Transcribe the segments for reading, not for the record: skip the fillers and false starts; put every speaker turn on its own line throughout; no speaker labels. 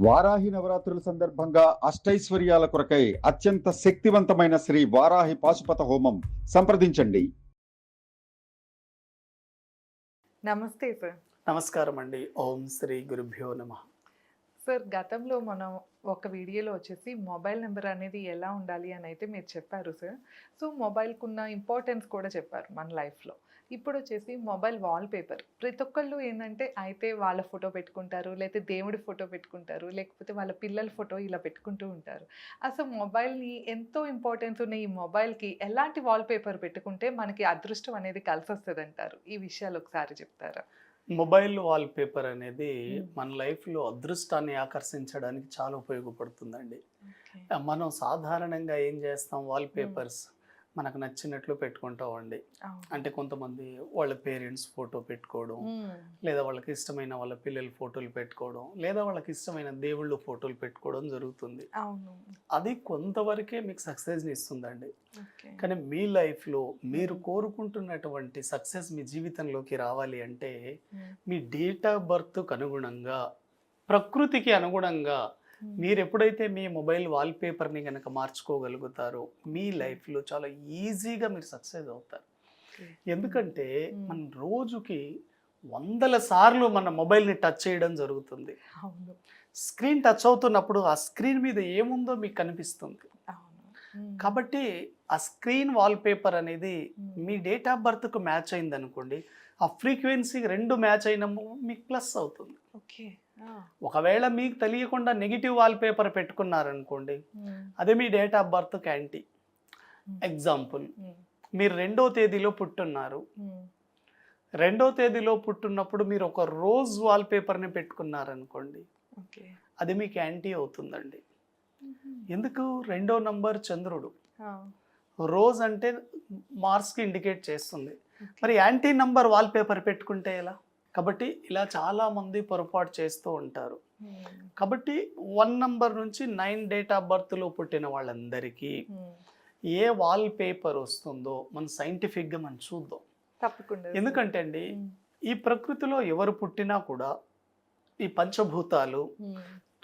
వారాహి నవరాత్రుల సందర్భంగా అష్టైశ్వర్యాల కొరకై అత్యంత శక్తివంతమైన శ్రీ వారాహి పాశుపత హోమం సంప్రదించండి.
నమస్తే సార్.
నమస్కారం అండి. ఓం శ్రీ గురుభ్యో నమః.
సార్, గతంలో మనం ఒక వీడియోలో వచ్చేసి మొబైల్ నెంబర్ అనేది ఎలా ఉండాలి అని అయితే మీరు చెప్పారు సార్. సో మొబైల్కున్న ఇంపార్టెన్స్ కూడా చెప్పారు మన లైఫ్లో. ఇప్పుడు వచ్చేసి మొబైల్ వాల్పేపర్ ప్రతి ఒక్కళ్ళు ఏంటంటే అయితే వాళ్ళ ఫోటో పెట్టుకుంటారు, లేకపోతే దేవుడి ఫోటో పెట్టుకుంటారు, లేకపోతే వాళ్ళ పిల్లల ఫోటో ఇలా పెట్టుకుంటూ ఉంటారు. అసలు మొబైల్ని ఎంతో ఇంపార్టెన్స్ ఉన్న ఈ మొబైల్కి ఎలాంటి వాల్పేపర్ పెట్టుకుంటే మనకి అదృష్టం అనేది కలిసి వస్తుంది అంటారు? ఈ విషయాలు ఒకసారి చెప్తారా?
మొబైల్ వాల్పేపర్ అనేది మన లైఫ్లో అదృష్టాన్ని ఆకర్షించడానికి చాలా ఉపయోగపడుతుందండి. మనం సాధారణంగా ఏం చేస్తాం, వాల్పేపర్స్ మనకు నచ్చినట్లు పెట్టుకుంటామండి. అంటే కొంతమంది వాళ్ళ పేరెంట్స్ ఫోటో పెట్టుకోవడం, లేదా వాళ్ళకి ఇష్టమైన వాళ్ళ పిల్లల ఫోటోలు పెట్టుకోవడం, లేదా వాళ్ళకి ఇష్టమైన దేవుళ్ళ ఫోటోలు పెట్టుకోవడం జరుగుతుంది. అది కొంతవరకే మీకు సక్సెస్ని ఇస్తుందండి. కానీ మీ లైఫ్లో మీరు కోరుకుంటున్నటువంటి సక్సెస్ మీ జీవితంలోకి రావాలి అంటే మీ డేట్ ఆఫ్ బర్త్కు అనుగుణంగా, ప్రకృతికి అనుగుణంగా మీరు ఎప్పుడైతే మీ మొబైల్ వాల్పేపర్ని కనుక మార్చుకోగలుగుతారో మీ లైఫ్లో చాలా ఈజీగా మీరు సక్సెస్ అవుతారు. ఎందుకంటే మన రోజుకి 100 సార్లు మన మొబైల్ని టచ్ చేయడం జరుగుతుంది. స్క్రీన్ టచ్ అవుతున్నప్పుడు ఆ స్క్రీన్ మీద ఏముందో మీకు కనిపిస్తుంది. కాబట్టి ఆ స్క్రీన్ వాల్పేపర్ అనేది మీ డేట్ ఆఫ్ బర్త్కు మ్యాచ్ అయింది అనుకోండి, ఆ ఫ్రీక్వెన్సీ 2 మ్యాచ్ అయిన మీకు ప్లస్ అవుతుంది. ఒకవేళ మీకు తెలియకుండా నెగిటివ్ వాల్పేపర్ పెట్టుకున్నారనుకోండి, అదే మీ డేట్ ఆఫ్ బర్త్కి యాంటీ. ఎగ్జాంపుల్, మీరు 2వ తేదీలో పుట్టున్నారు. 2వ తేదీలో పుట్టినప్పుడు మీరు ఒక రోజ్ వాల్పేపర్ని పెట్టుకున్నారనుకోండి, అది మీకు యాంటీ అవుతుందండి. ఎందుకు? 2వ నంబర్ చంద్రుడు, రోజ్ అంటే మార్స్కి ఇండికేట్ చేస్తుంది. మరి యాంటీ నంబర్ వాల్పేపర్ పెట్టుకుంటే ఎలా? కాబట్టి ఇలా చాలామంది పొరపాటు చేస్తూ ఉంటారు. కాబట్టి 1 నంబర్ నుంచి 9 డేట్ ఆఫ్ బర్త్లో పుట్టిన వాళ్ళందరికీ ఏ వాల్పేపర్ వస్తుందో మనం సైంటిఫిక్గా మనం చూద్దాం.
తప్పకుండా.
ఎందుకంటే అండి, ఈ ప్రకృతిలో ఎవరు పుట్టినా కూడా ఈ పంచభూతాలు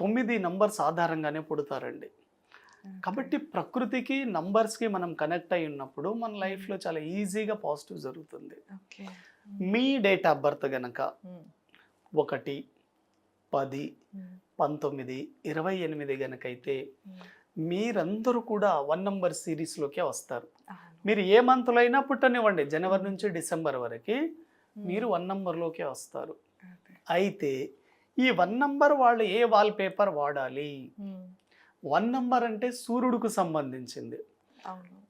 9 నంబర్స్ ఆధారంగానే పుడతారండి. కాబట్టి ప్రకృతికి నంబర్స్కి మనం కనెక్ట్ అయి ఉన్నప్పుడు మన లైఫ్లో చాలా ఈజీగా పాజిటివ్ జరుగుతుంది. మీ డేట్ ఆఫ్ బర్త్ గనక 1, 10, 19, 28 గనక అయితే మీరందరూ కూడా 1 నంబర్ సిరీస్లోకే వస్తారు. మీరు ఏ మంత్లో అయినా పుట్టనివ్వండి, జనవరి నుంచి డిసెంబర్ వరకు మీరు 1 నంబర్లోకే వస్తారు. అయితే ఈ 1 నంబర్ వాళ్ళు ఏ వాల్పేపర్ వాడాలి? 1 నంబర్ అంటే సూర్యుడికి సంబంధించింది.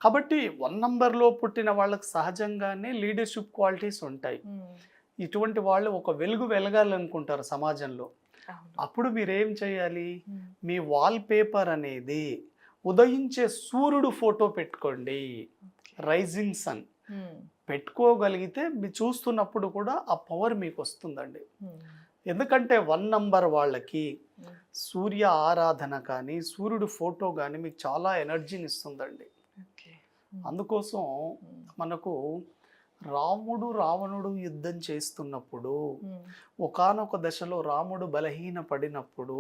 కాబట్టి 1 నంబర్లో పుట్టిన వాళ్ళకి సహజంగానే లీడర్షిప్ క్వాలిటీస్ ఉంటాయి. ఇటువంటి వాళ్ళు ఒక వెలుగు వెలగాలనుకుంటారు సమాజంలో. అప్పుడు మీరేం చేయాలి? మీ వాల్పేపర్ అనేది ఉదయించే సూర్యుడు ఫోటో పెట్టుకోండి. రైజింగ్ సన్ పెట్టుకోగలిగితే మీరు చూస్తున్నప్పుడు కూడా ఆ పవర్ మీకు వస్తుందండి. ఎందుకంటే 1 నంబర్ వాళ్ళకి సూర్య ఆరాధన కానీ, సూర్యుడు ఫోటో కానీ మీకు చాలా ఎనర్జీని ఇస్తుందండి. అందుకోసం మనకు రాముడు రావణుడు యుద్ధం చేస్తున్నప్పుడు ఒకానొక దశలో రాముడు బలహీన పడినప్పుడు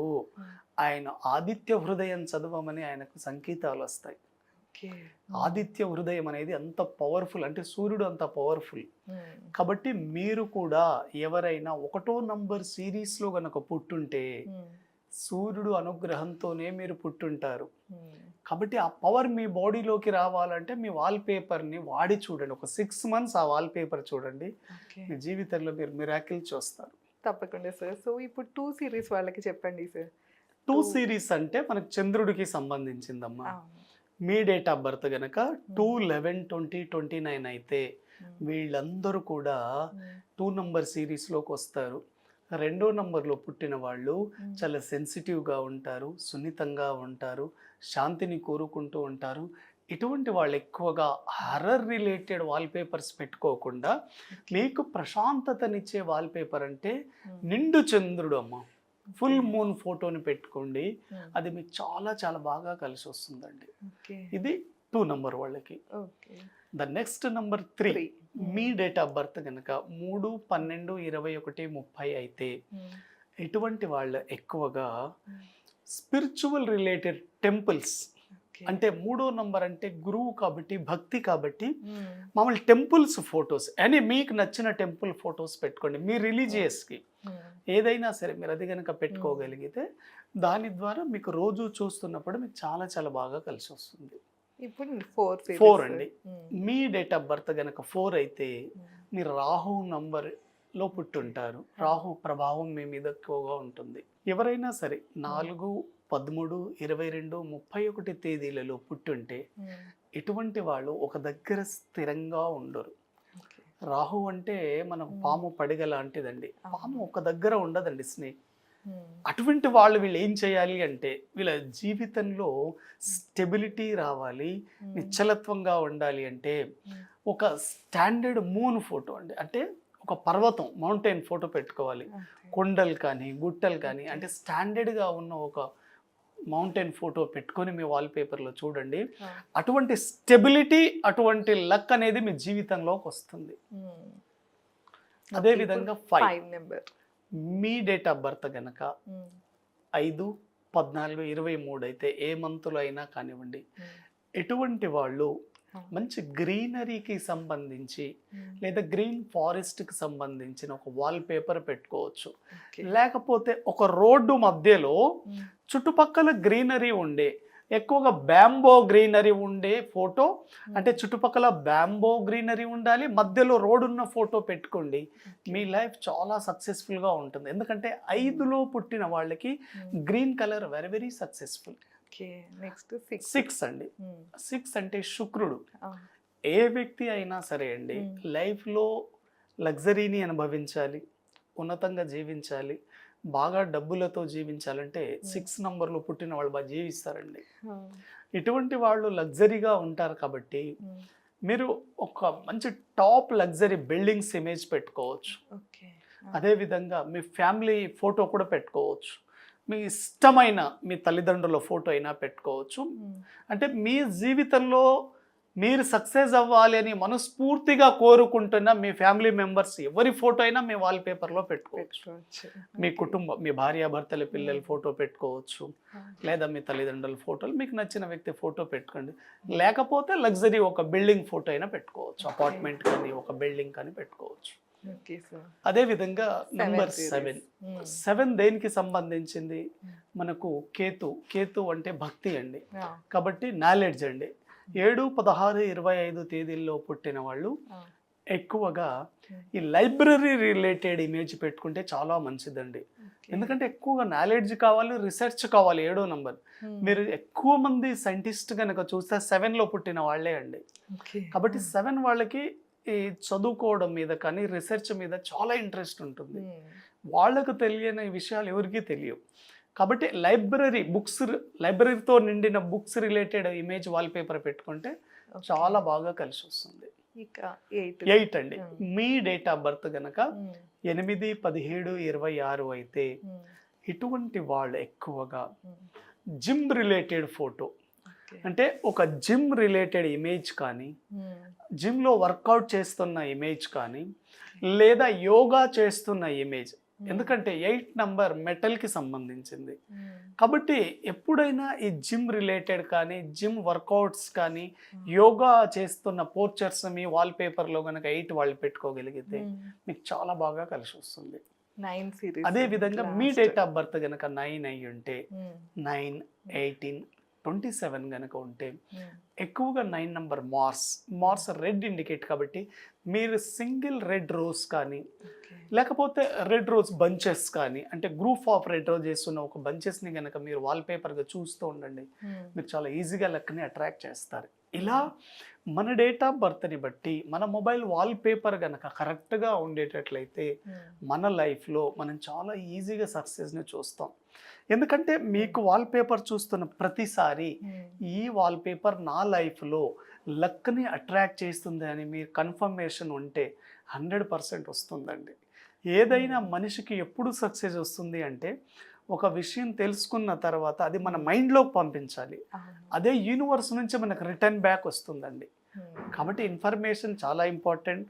ఆయన ఆదిత్య హృదయం చదవమని ఆయనకు సంకేతాలు వస్తాయి. ఆదిత్య హృదయం అనేది అంత పవర్ఫుల్, అంటే సూర్యుడు అంత పవర్ఫుల్. కాబట్టి మీరు కూడా ఎవరైనా 1వ నంబర్ సిరీస్లో గనక పుట్టుంటే సూర్యుడు అనుగ్రహంతోనే మీరు పుట్టుంటారు. కాబట్టి ఆ పవర్ మీ బాడీలోకి రావాలంటే మీ వాల్పేపర్ని వాడి చూడండి. ఒక 6 మంత్స్ ఆ వాల్పేపర్ చూడండి, మీ జీవితంలో మీరు మిరాకిల్ చూస్తారు.
తప్పకుండా సార్. సో ఇప్పుడు 2 సిరీస్ వాళ్ళకి చెప్పండి సార్.
2 సిరీస్ అంటే మనకు చంద్రుడికి సంబంధించిందమ్మా. మీ డేట్ ఆఫ్ బర్త్ గనక 2/11/2029 అయితే వీళ్ళందరూ కూడా 2 నంబర్ సిరీస్లోకి వస్తారు. 2వ నంబర్లో పుట్టిన వాళ్ళు చాలా సెన్సిటివ్గా ఉంటారు, సున్నితంగా ఉంటారు, శాంతిని కోరుకుంటూ ఉంటారు. ఇటువంటి వాళ్ళు ఎక్కువగా హర్రర్ రిలేటెడ్ వాల్పేపర్స్ పెట్టుకోకుండా మీకు ప్రశాంతతనిచ్చే వాల్పేపర్ అంటే నిండు చంద్రుడు అమ్మ, ఫుల్ మూన్ ఫోటోని పెట్టుకోండి. అది మీకు చాలా చాలా బాగా కలిసి వస్తుందండి. ఇది 2 నంబర్ వాళ్ళకి. The next number 3, me date of birth కనుక 3/12/21/30 అయితే ఇటువంటి వాళ్ళు ఎక్కువగా స్పిరిచువల్ రిలేటెడ్ టెంపుల్స్, అంటే 3వ నంబర్ అంటే గురువు కాబట్టి, భక్తి కాబట్టి మామూలు టెంపుల్స్ ఫొటోస్ అని మీకు నచ్చిన టెంపుల్ ఫొటోస్ పెట్టుకోండి. మీ రిలీజియస్కి ఏదైనా సరే మీరు అది కనుక పెట్టుకోగలిగితే దాని ద్వారా మీకు రోజు చూస్తున్నప్పుడు మీకు చాలా చాలా బాగా కలిసి వస్తుంది.
ఇప్పుడు
4 అండి. మీ డేట్ ఆఫ్ బర్త్ కనుక 4 అయితే మీరు రాహు నంబర్లో పుట్టుంటారు. రాహు ప్రభావం మీ మీద ఎక్కువగా ఉంటుంది. ఎవరైనా సరే 4, 13, 22, 31 తేదీలలో పుట్టుంటే ఇటువంటి వాళ్ళు ఒక దగ్గర స్థిరంగా ఉండరు. రాహు అంటే మనం పాము పడిగ లాంటిదండి. పాము ఒక దగ్గర ఉండదండి, స్నేక్. అటువంటి వాళ్ళు వీళ్ళు ఏం చేయాలి అంటే వీళ్ళ జీవితంలో స్టెబిలిటీ రావాలి, నిశ్చలత్వంగా ఉండాలి అంటే ఒక స్టాండర్డ్ మూన్ ఫోటో అండి, అంటే ఒక పర్వతం మౌంటైన్ ఫోటో పెట్టుకోవాలి. కొండలు కానీ గుట్టలు కానీ అంటే స్టాండర్డ్గా ఉన్న ఒక మౌంటైన్ ఫోటో పెట్టుకొని మీ వాల్పేపర్లో చూడండి. అటువంటి స్టెబిలిటీ, అటువంటి లక్ అనేది మీ జీవితంలోకి వస్తుంది. అదేవిధంగా 5
number
me date of birth కనుక 5, 14, 23 అయితే ఏ మంత్లో అయినా కానివ్వండి, ఎటువంటి వాళ్ళు మంచి గ్రీనరీకి సంబంధించి లేదా గ్రీన్ ఫారెస్ట్కి సంబంధించిన ఒక వాల్పేపర్ పెట్టుకోవచ్చు. లేకపోతే ఒక రోడ్డు మధ్యలో చుట్టుపక్కల గ్రీనరీ ఉండే, ఎక్కువగా బ్యాంబో గ్రీనరీ ఉండే ఫోటో, అంటే చుట్టుపక్కల బ్యాంబో గ్రీనరీ ఉండాలి, మధ్యలో రోడ్ ఉన్న ఫోటో పెట్టుకోండి. మీ లైఫ్ చాలా సక్సెస్ఫుల్గా ఉంటుంది. ఎందుకంటే 5లో పుట్టిన వాళ్ళకి green colour very very successful.
Next
6 అండి. 6 అంటే శుక్రుడు. ఏ వ్యక్తి అయినా సరే అండి లైఫ్లో లగ్జరీని అనుభవించాలి, ఉన్నతంగా జీవించాలి, బాగా డబ్బులతో జీవించాలంటే 6 నంబర్లో పుట్టిన వాళ్ళు బాగా జీవిస్తారండి. ఇటువంటి వాళ్ళు లగ్జరీగా ఉంటారు కాబట్టి మీరు ఒక మంచి టాప్ లగ్జరీ బిల్డింగ్స్ ఇమేజ్ పెట్టుకోవచ్చు. అదేవిధంగా మీ ఫ్యామిలీ ఫోటో కూడా పెట్టుకోవచ్చు. మీ ఇష్టమైన మీ తల్లిదండ్రుల ఫోటో అయినా పెట్టుకోవచ్చు. అంటే మీ జీవితంలో మీరు సక్సెస్ అవ్వాలి అని మనస్ఫూర్తిగా కోరుకుంటున్న మీ ఫ్యామిలీ మెంబర్స్ ఎవరి ఫోటో అయినా మీ వాల్పేపర్లో పెట్టుకోవచ్చు. మీ కుటుంబం, మీ భార్యాభర్తల పిల్లల ఫోటో పెట్టుకోవచ్చు, లేదా మీ తల్లిదండ్రుల ఫోటోలు, మీకు నచ్చిన వ్యక్తి ఫోటో పెట్టుకోండి. లేకపోతే లగ్జరీ ఒక బిల్డింగ్ ఫోటో అయినా పెట్టుకోవచ్చు, అపార్ట్మెంట్ కానీ ఒక బిల్డింగ్ కానీ పెట్టుకోవచ్చు. అదేవిధంగా నంబర్ 7 దేనికి సంబంధించింది? మనకు కేతు అంటే భక్తి అండి, కాబట్టి నాలెడ్జ్ అండి. 7, 16, 25 తేదీల్లో పుట్టిన వాళ్ళు ఎక్కువగా ఈ లైబ్రరీ రిలేటెడ్ ఇమేజ్ పెట్టుకుంటే చాలా మంచిదండి. ఎందుకంటే ఎక్కువగా నాలెడ్జ్ కావాలి, రిసెర్చ్ కావాలి. 7వ నంబర్ మీరు ఎక్కువ మంది సైంటిస్ట్ కనుక చూస్తే 7లో పుట్టిన వాళ్ళే అండి. కాబట్టి 7 వాళ్ళకి ఈ చదువుకోవడం మీద కానీ రీసెర్చ్ మీద చాలా ఇంట్రెస్ట్ ఉంటుంది. వాళ్ళకు తెలియని విషయాలు ఎవరికీ తెలియవు. కాబట్టి లైబ్రరీతో నిండిన బుక్స్ రిలేటెడ్ ఇమేజ్ వాల్పేపర్ పెట్టుకుంటే చాలా బాగా కలిసి వస్తుంది. 8 అండి. మీ డేట్ ఆఫ్ బర్త్ కనుక 8, 17, 26 అయితే ఇటువంటి వాళ్ళు ఎక్కువగా జిమ్ రిలేటెడ్ ఫోటో, అంటే ఒక జిమ్ రిలేటెడ్ ఇమేజ్ కానీ, జిమ్లో వర్కౌట్ చేస్తున్న ఇమేజ్ కానీ, లేదా యోగా చేస్తున్న ఇమేజ్. ఎందుకంటే 8 నంబర్ మెటల్కి సంబంధించింది కాబట్టి ఎప్పుడైనా ఈ జిమ్ రిలేటెడ్ కానీ, జిమ్ వర్కౌట్స్ కానీ, యోగా చేస్తున్న పోస్చర్స్ మీ వాల్పేపర్లో కనుక 8 వాళ్ళు పెట్టుకోగలిగితే మీకు చాలా బాగా కలిసి వస్తుంది.
9 సిరీస్.
అదేవిధంగా మీ డేట్ ఆఫ్ బర్త్ కనుక 9 అయ్యి ఉంటే 9, 18, 27 కనుక ఉంటే ఎక్కువగా 9 నంబర్ మార్స్ రెడ్ ఇండికేట్ కాబట్టి మీరు సింగిల్ రెడ్ రోజ్ కానీ, లేకపోతే రెడ్ రోజ్ బంచెస్ కానీ, అంటే గ్రూప్ ఆఫ్ రెడ్ రోజ్ చేస్తున్న ఒక బంచెస్ని కనుక మీరు వాల్పేపర్గా చూస్తూ ఉండండి. మీరు చాలా ఈజీగా లక్ని అట్రాక్ట్ చేస్తారు. ఇలా మన డేట్ ఆఫ్ బర్త్ని బట్టి మన మొబైల్ వాల్పేపర్ కనుక కరెక్ట్గా ఉండేటట్లయితే మన లైఫ్లో మనం చాలా ఈజీగా సక్సెస్ని చూస్తాం. ఎందుకంటే మీకు వాల్పేపర్ చూస్తున్న ప్రతిసారి ఈ వాల్పేపర్ నా లైఫ్లో లక్ని అట్రాక్ట్ చేస్తుంది అని మీరు కన్ఫర్మేషన్ ఉంటే 100% వస్తుందండి. ఏదైనా మనిషికి ఎప్పుడు సక్సెస్ వస్తుంది అంటే ఒక విషయం తెలుసుకున్న తర్వాత అది మన మైండ్లోకి పంపించాలి. అదే యూనివర్స్ నుంచి మనకు రిటర్న్ బ్యాక్ వస్తుందండి. కాబట్టి ఇన్ఫర్మేషన్ చాలా ఇంపార్టెంట్.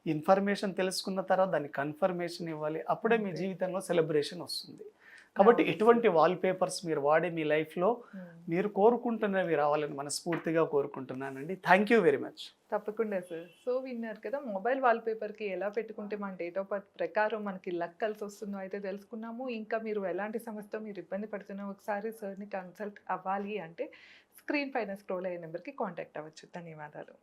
ఇన్ఫర్మేషన్ తెలుసుకున్న తర్వాత దాన్ని కన్ఫర్మేషన్ ఇవ్వాలి, అప్పుడే మీ జీవితంలో సెలబ్రేషన్ వస్తుంది. కాబట్టి ఎటువంటి వాల్పేపర్స్ మీరు వాడే మీ లైఫ్లో మీరు కోరుకుంటున్నవి రావాలని మనస్ఫూర్తిగా కోరుకుంటున్నానండి. Thank you very much.
తప్పకుండా సార్. సో విన్నారు కదా, మొబైల్ వాల్పేపర్కి ఎలా పెట్టుకుంటే మన డేట్ ఆఫ్ బర్త్ ప్రకారం మనకి లక్ కలిసి వస్తుందో అయితే తెలుసుకున్నాము. ఇంకా మీరు ఎలాంటి సమస్యతో మీరు ఇబ్బంది పడుతున్నా ఒకసారి సార్ని కన్సల్ట్ అవ్వాలి అంటే స్క్రీన్ పైన స్క్రోల్ అయ్యే నెంబర్కి కాంటాక్ట్ అవ్వచ్చు. ధన్యవాదాలు.